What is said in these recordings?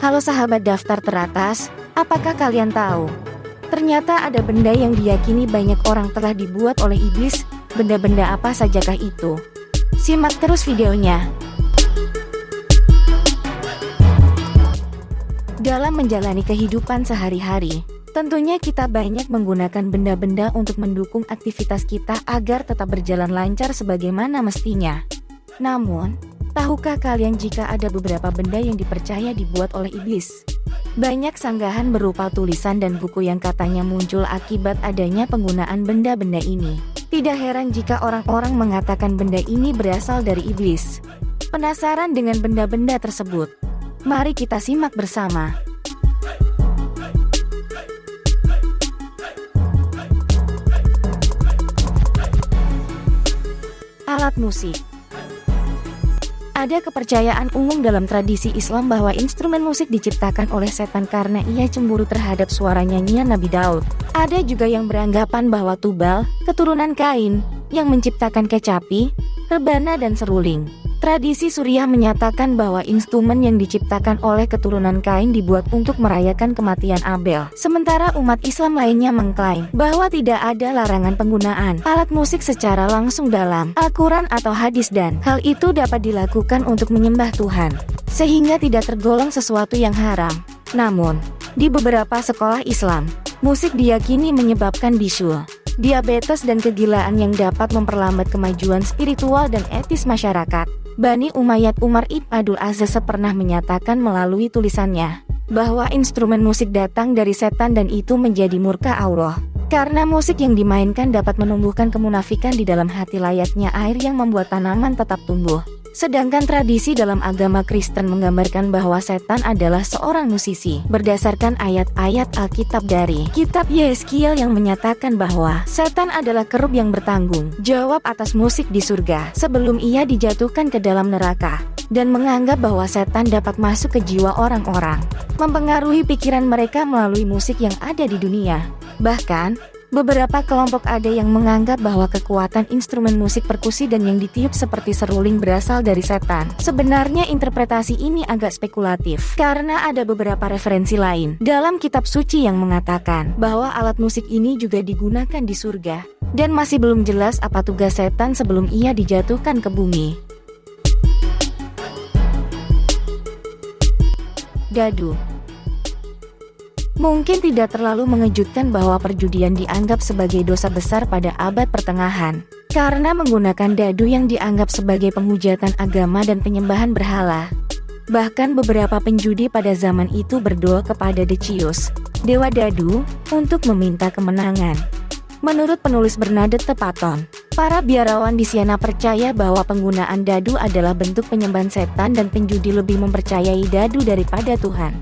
Halo sahabat daftar teratas, apakah kalian tahu? Ternyata ada benda yang diyakini banyak orang telah dibuat oleh iblis. Benda-benda apa sajakah itu? Simak terus videonya. Dalam menjalani kehidupan sehari-hari, tentunya kita banyak menggunakan benda-benda untuk mendukung aktivitas kita agar tetap berjalan lancar sebagaimana mestinya. Namun, tahukah kalian jika ada beberapa benda yang dipercaya dibuat oleh iblis? Banyak sanggahan berupa tulisan dan buku yang katanya muncul akibat adanya penggunaan benda-benda ini. Tidak heran jika orang-orang mengatakan benda ini berasal dari iblis. Penasaran dengan benda-benda tersebut? Mari kita simak bersama. Alat musik. Ada kepercayaan umum dalam tradisi Islam bahwa instrumen musik diciptakan oleh setan karena ia cemburu terhadap suara nyanyian Nabi Daud. Ada juga yang beranggapan bahwa Tubal, keturunan Kain, yang menciptakan kecapi, rebana dan seruling. Tradisi Suriah menyatakan bahwa instrumen yang diciptakan oleh keturunan Kain dibuat untuk merayakan kematian Abel. Sementara umat Islam lainnya mengklaim bahwa tidak ada larangan penggunaan alat musik secara langsung dalam Al-Quran atau hadis dan hal itu dapat dilakukan untuk menyembah Tuhan, sehingga tidak tergolong sesuatu yang haram. Namun, di beberapa sekolah Islam, musik diyakini menyebabkan bisul, diabetes dan kegilaan yang dapat memperlambat kemajuan spiritual dan etis masyarakat. Bani Umayyad Umar ibn Abdul Aziz pernah menyatakan melalui tulisannya bahwa instrumen musik datang dari setan dan itu menjadi murka Allah. Karena musik yang dimainkan dapat menumbuhkan kemunafikan di dalam hati layaknya air yang membuat tanaman tetap tumbuh. Sedangkan tradisi dalam agama Kristen menggambarkan bahwa setan adalah seorang musisi berdasarkan ayat-ayat Alkitab dari Kitab Yeskiel yang menyatakan bahwa setan adalah kerub yang bertanggung jawab atas musik di surga sebelum ia dijatuhkan ke dalam neraka, dan menganggap bahwa setan dapat masuk ke jiwa orang-orang, mempengaruhi pikiran mereka melalui musik yang ada di dunia. Bahkan, beberapa kelompok ada yang menganggap bahwa kekuatan instrumen musik perkusi dan yang ditiup seperti seruling berasal dari setan. Sebenarnya interpretasi ini agak spekulatif, karena ada beberapa referensi lain dalam kitab suci yang mengatakan bahwa alat musik ini juga digunakan di surga, dan masih belum jelas apa tugas setan sebelum ia dijatuhkan ke bumi. Dadu. Mungkin tidak terlalu mengejutkan bahwa perjudian dianggap sebagai dosa besar pada abad pertengahan, karena menggunakan dadu yang dianggap sebagai penghujatan agama dan penyembahan berhala. Bahkan beberapa penjudi pada zaman itu berdoa kepada Decius, dewa dadu, untuk meminta kemenangan. Menurut penulis Bernadette Paton, para biarawan di Siena percaya bahwa penggunaan dadu adalah bentuk penyembahan setan dan penjudi lebih mempercayai dadu daripada Tuhan.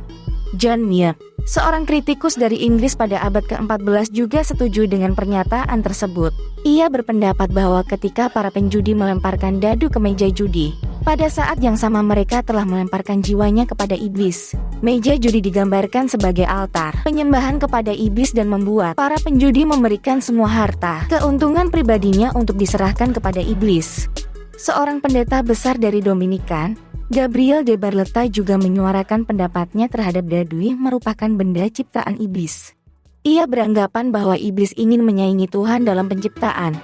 John Meek, seorang kritikus dari Inggris pada abad ke-14 juga setuju dengan pernyataan tersebut. Ia berpendapat bahwa ketika para penjudi melemparkan dadu ke meja judi, pada saat yang sama mereka telah melemparkan jiwanya kepada iblis. Meja judi digambarkan sebagai altar penyembahan kepada iblis dan membuat para penjudi memberikan semua harta keuntungan pribadinya untuk diserahkan kepada iblis. Seorang pendeta besar dari Dominikan, Gabriel de Barletta, juga menyuarakan pendapatnya terhadap dadu merupakan benda ciptaan iblis. Ia beranggapan bahwa iblis ingin menyaingi Tuhan dalam penciptaan.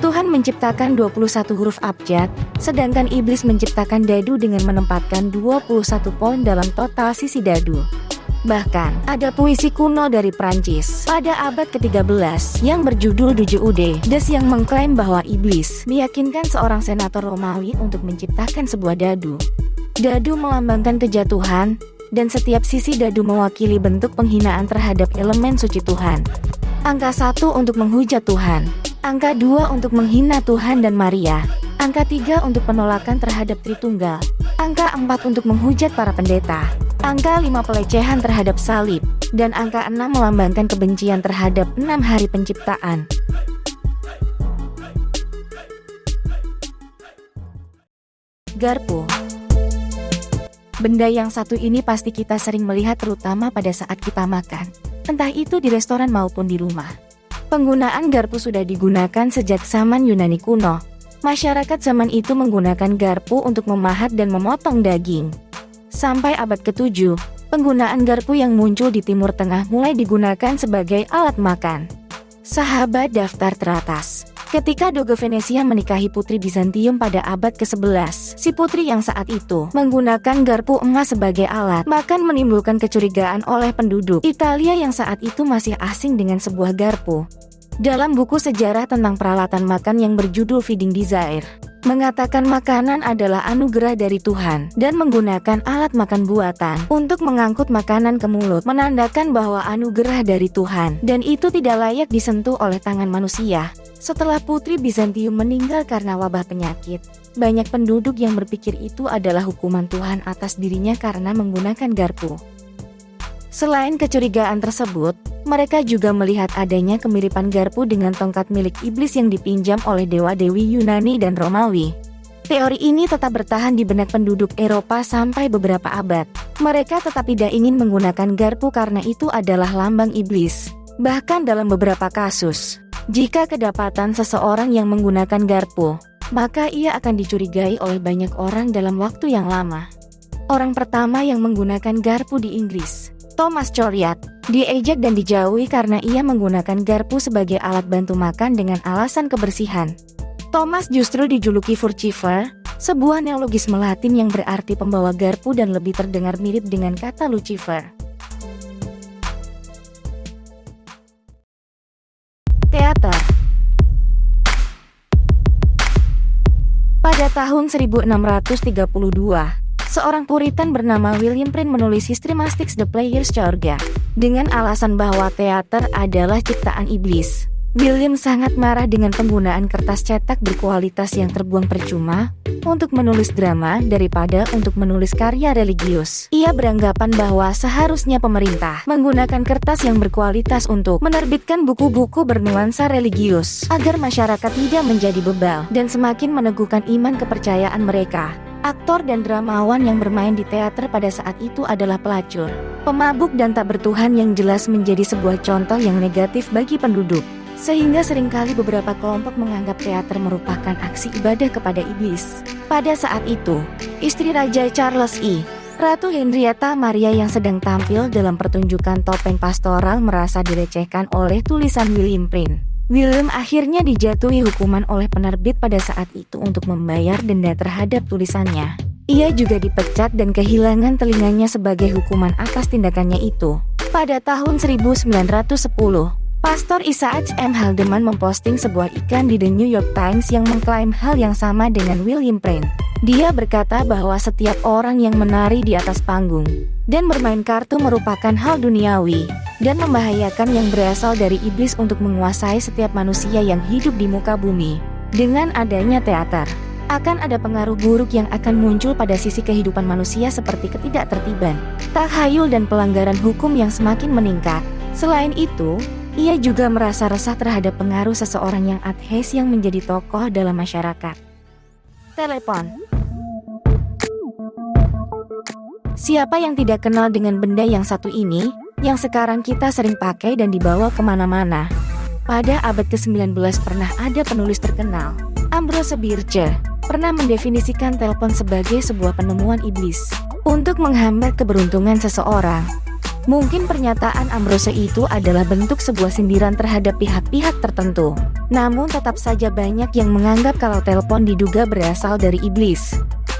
Tuhan menciptakan 21 huruf abjad, sedangkan iblis menciptakan dadu dengan menempatkan 21 poin dalam total sisi dadu. Bahkan, ada puisi kuno dari Prancis pada abad ke-13 yang berjudul Dujude Des yang mengklaim bahwa iblis meyakinkan seorang senator Romawi untuk menciptakan sebuah dadu. Dadu melambangkan kejatuhan, dan setiap sisi dadu mewakili bentuk penghinaan terhadap elemen suci Tuhan. Angka 1 untuk menghujat Tuhan, angka 2 untuk menghina Tuhan dan Maria, angka 3 untuk penolakan terhadap Tritunggal, angka 4 untuk menghujat para pendeta, angka 5 pelecehan terhadap salib, dan angka 6 melambangkan kebencian terhadap 6 hari penciptaan. Garpu. Benda yang satu ini pasti kita sering melihat terutama pada saat kita makan, entah itu di restoran maupun di rumah. Penggunaan garpu sudah digunakan sejak zaman Yunani kuno. Masyarakat zaman itu menggunakan garpu untuk memahat dan memotong daging. Sampai abad ke-7, penggunaan garpu yang muncul di Timur Tengah mulai digunakan sebagai alat makan. Sahabat daftar teratas. Ketika Doge Venesia menikahi putri Bizantium pada abad ke-11, si putri yang saat itu menggunakan garpu emas sebagai alat makan menimbulkan kecurigaan oleh penduduk Italia yang saat itu masih asing dengan sebuah garpu. Dalam buku sejarah tentang peralatan makan yang berjudul Feeding Desire, mengatakan makanan adalah anugerah dari Tuhan dan menggunakan alat makan buatan untuk mengangkut makanan ke mulut menandakan bahwa anugerah dari Tuhan dan itu tidak layak disentuh oleh tangan manusia. Setelah putri Bizantium meninggal karena wabah penyakit, banyak penduduk yang berpikir itu adalah hukuman Tuhan atas dirinya karena menggunakan garpu. Selain kecurigaan tersebut, mereka juga melihat adanya kemiripan garpu dengan tongkat milik iblis yang dipinjam oleh dewa-dewi Yunani dan Romawi. Teori ini tetap bertahan di benak penduduk Eropa sampai beberapa abad. Mereka tetap tidak ingin menggunakan garpu karena itu adalah lambang iblis. Bahkan dalam beberapa kasus, jika kedapatan seseorang yang menggunakan garpu, maka ia akan dicurigai oleh banyak orang dalam waktu yang lama. Orang pertama yang menggunakan garpu di Inggris, Thomas Choriat, diejek dan dijauhi karena ia menggunakan garpu sebagai alat bantu makan dengan alasan kebersihan. Thomas justru dijuluki Furcifer, sebuah neologisme Latin yang berarti pembawa garpu dan lebih terdengar mirip dengan kata Lucifer. Teater. Pada tahun 1632, seorang Puritan bernama William Prynne menulis Systematics the Player's Georgia dengan alasan bahwa teater adalah ciptaan iblis. William sangat marah dengan penggunaan kertas cetak berkualitas yang terbuang percuma untuk menulis drama daripada untuk menulis karya religius. Ia beranggapan bahwa seharusnya pemerintah menggunakan kertas yang berkualitas untuk menerbitkan buku-buku bernuansa religius agar masyarakat tidak menjadi bebal dan semakin meneguhkan iman kepercayaan mereka. Aktor dan dramawan yang bermain di teater pada saat itu adalah pelacur, pemabuk dan tak bertuhan yang jelas menjadi sebuah contoh yang negatif bagi penduduk. Sehingga seringkali beberapa kelompok menganggap teater merupakan aksi ibadah kepada iblis. Pada saat itu, istri Raja Charles I, Ratu Henrietta Maria yang sedang tampil dalam pertunjukan topeng pastoral merasa dilecehkan oleh tulisan William Prynne. William akhirnya dijatuhi hukuman oleh penerbit pada saat itu untuk membayar denda terhadap tulisannya. Ia juga dipecat dan kehilangan telinganya sebagai hukuman atas tindakannya itu. Pada tahun 1910, Pastor Isaac M. Haldeman memposting sebuah iklan di The New York Times yang mengklaim hal yang sama dengan William Prynne. Dia berkata bahwa setiap orang yang menari di atas panggung dan bermain kartu merupakan hal duniawi dan membahayakan yang berasal dari iblis untuk menguasai setiap manusia yang hidup di muka bumi. Dengan adanya teater, akan ada pengaruh buruk yang akan muncul pada sisi kehidupan manusia seperti ketidaktertiban, takhayul dan pelanggaran hukum yang semakin meningkat. Selain itu, ia juga merasa resah terhadap pengaruh seseorang yang ateis yang menjadi tokoh dalam masyarakat. Telepon. Siapa yang tidak kenal dengan benda yang satu ini, yang sekarang kita sering pakai dan dibawa kemana-mana? Pada abad ke-19 pernah ada penulis terkenal, Ambrose Bierce, pernah mendefinisikan telepon sebagai sebuah penemuan iblis untuk menghambat keberuntungan seseorang. Mungkin pernyataan Ambrose itu adalah bentuk sebuah sindiran terhadap pihak-pihak tertentu. Namun tetap saja banyak yang menganggap kalau telepon diduga berasal dari iblis.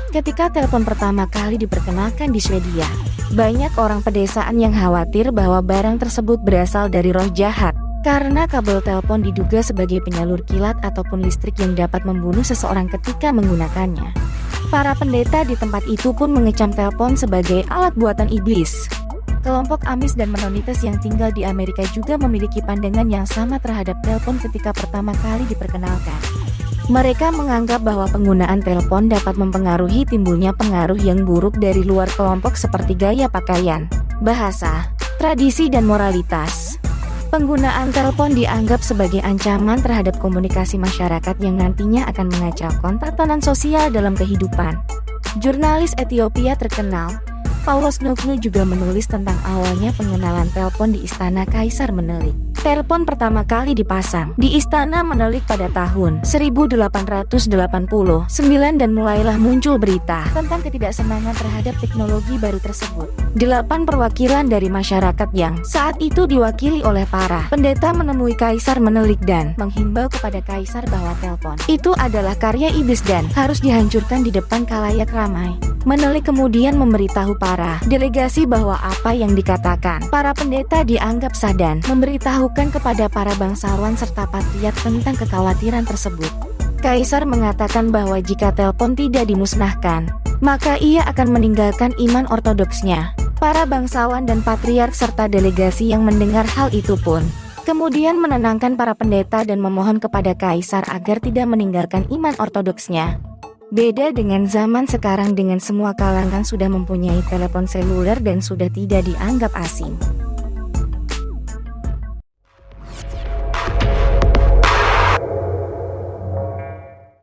Ketika telepon pertama kali diperkenalkan di Swedia, banyak orang pedesaan yang khawatir bahwa barang tersebut berasal dari roh jahat. Karena kabel telepon diduga sebagai penyalur kilat ataupun listrik yang dapat membunuh seseorang ketika menggunakannya. Para pendeta di tempat itu pun mengecam telepon sebagai alat buatan iblis. Kelompok Amis dan Mennonites yang tinggal di Amerika juga memiliki pandangan yang sama terhadap telepon ketika pertama kali diperkenalkan. Mereka menganggap bahwa penggunaan telepon dapat mempengaruhi timbulnya pengaruh yang buruk dari luar kelompok seperti gaya pakaian, bahasa, tradisi dan moralitas. Penggunaan telepon dianggap sebagai ancaman terhadap komunikasi masyarakat yang nantinya akan mengacaukan tatanan sosial dalam kehidupan. Jurnalis Ethiopia terkenal, Paulos Nugnu juga menulis tentang awalnya pengenalan telepon di istana Kaisar Menelik. Telepon pertama kali dipasang di istana menelik pada tahun 1889 dan mulailah muncul berita tentang ketidaksenangan terhadap teknologi baru tersebut. 8 perwakilan dari masyarakat yang saat itu diwakili oleh para pendeta menemui Kaisar Menelik dan menghimbau kepada Kaisar bahwa telepon itu adalah karya iblis dan harus dihancurkan di depan khalayak ramai. Menelik kemudian memberitahu para delegasi bahwa apa yang dikatakan para pendeta dianggap sah dan memberitahukan kepada para bangsawan serta patriark tentang kekhawatiran tersebut. Kaisar mengatakan bahwa jika telepon tidak dimusnahkan, maka ia akan meninggalkan iman ortodoksnya. Para bangsawan dan patriark serta delegasi yang mendengar hal itu pun kemudian menenangkan para pendeta dan memohon kepada Kaisar agar tidak meninggalkan iman ortodoksnya. Beda dengan zaman sekarang dengan semua kalangan sudah mempunyai telepon seluler dan sudah tidak dianggap asing.